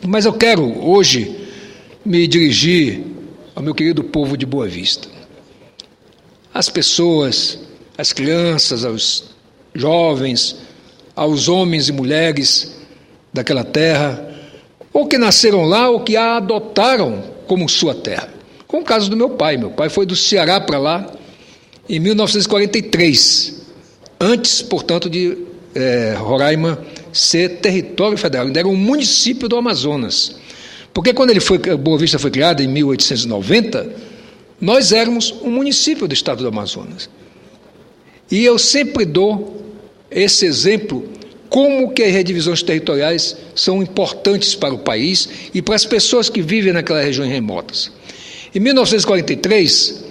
Mas eu quero hoje me dirigir ao meu querido povo de Boa Vista. As pessoas, as crianças, aos jovens, aos homens e mulheres daquela terra, ou que nasceram lá ou que a adotaram como sua terra. Com o caso do meu pai. Meu pai foi do Ceará para lá em 1943, antes, portanto, de Roraima ser território federal, ainda era um município do Amazonas. Porque quando Boa Vista foi criada em 1890, nós éramos um município do estado do Amazonas. E eu sempre dou esse exemplo, como que as redivisões territoriais são importantes para o país e para as pessoas que vivem naquelas regiões remotas. Em 1943,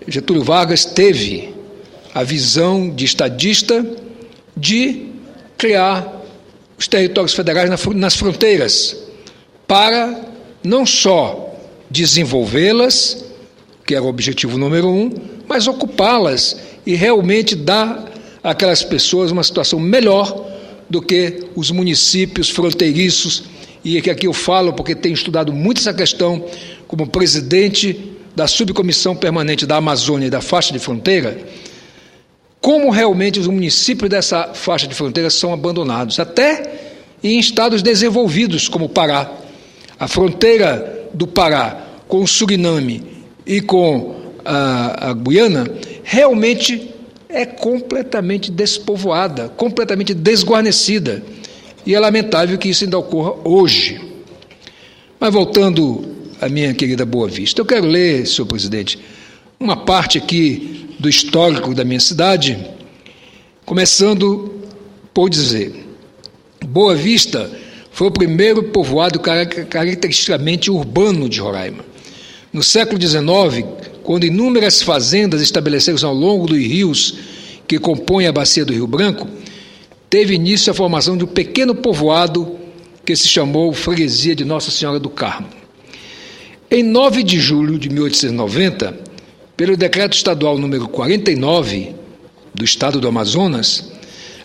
Getúlio Vargas teve a visão de estadista de criar os territórios federais nas fronteiras, para não só desenvolvê-las, que era o objetivo número 1, mas ocupá-las e realmente dar àquelas pessoas uma situação melhor do que os municípios fronteiriços, e que aqui eu falo porque tenho estudado muito essa questão como presidente da subcomissão permanente da Amazônia e da faixa de fronteira, como realmente os municípios dessa faixa de fronteira são abandonados, até em estados desenvolvidos como o Pará. A fronteira do Pará com o Suriname e com a Guiana realmente é completamente despovoada, completamente desguarnecida, e é lamentável que isso ainda ocorra hoje. Mas voltando à minha querida Boa Vista, eu quero ler, senhor presidente, uma parte aqui do histórico da minha cidade, começando por dizer: Boa Vista foi o primeiro povoado caracteristicamente urbano de Roraima. No século XIX, quando inúmeras fazendas estabeleceram-se ao longo dos rios que compõem a bacia do Rio Branco, teve início a formação de um pequeno povoado que se chamou Freguesia de Nossa Senhora do Carmo. Em 9 de julho de 1890, pelo decreto estadual número 49 do estado do Amazonas,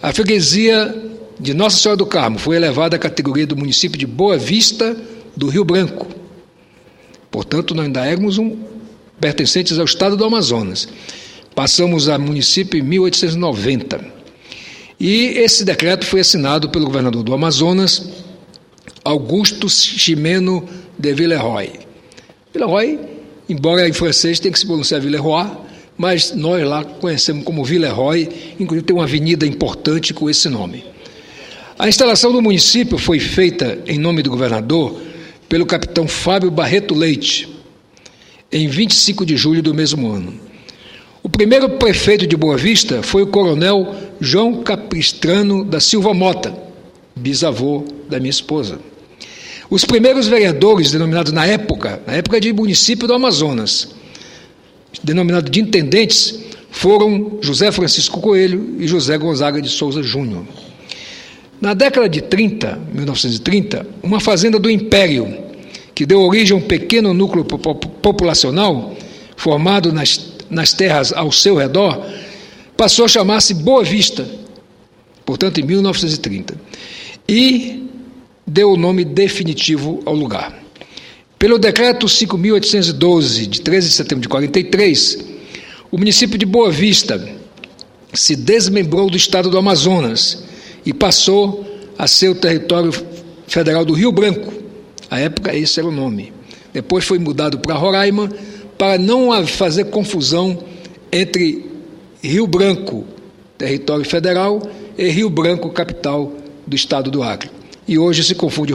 a freguesia de Nossa Senhora do Carmo foi elevada à categoria do município de Boa Vista do Rio Branco. Portanto, nós ainda éramos pertencentes ao estado do Amazonas. Passamos a município em 1890. E esse decreto foi assinado pelo governador do Amazonas, Augusto Ximeno de Villeroy. Villeroy, embora em francês tenha que se pronunciar Villeroy, mas nós lá conhecemos como Villeroy, inclusive tem uma avenida importante com esse nome. A instalação do município foi feita em nome do governador pelo capitão Fábio Barreto Leite, em 25 de julho do mesmo ano. O primeiro prefeito de Boa Vista foi o coronel João Capistrano da Silva Mota, bisavô da minha esposa. Os primeiros vereadores, denominados na época de município do Amazonas, denominados de intendentes, foram José Francisco Coelho e José Gonzaga de Souza Júnior. Na década de 1930, uma fazenda do Império, que deu origem a um pequeno núcleo populacional, formado nas terras ao seu redor, passou a chamar-se Boa Vista, portanto, em 1930, e deu o nome definitivo ao lugar. Pelo decreto 5.812, de 13 de setembro de 43, o município de Boa Vista se desmembrou do estado do Amazonas e passou a ser o território federal do Rio Branco. À época, esse era o nome. Depois foi mudado para Roraima, para não fazer confusão entre Rio Branco, território federal, e Rio Branco, capital do estado do Acre. E hoje se confunde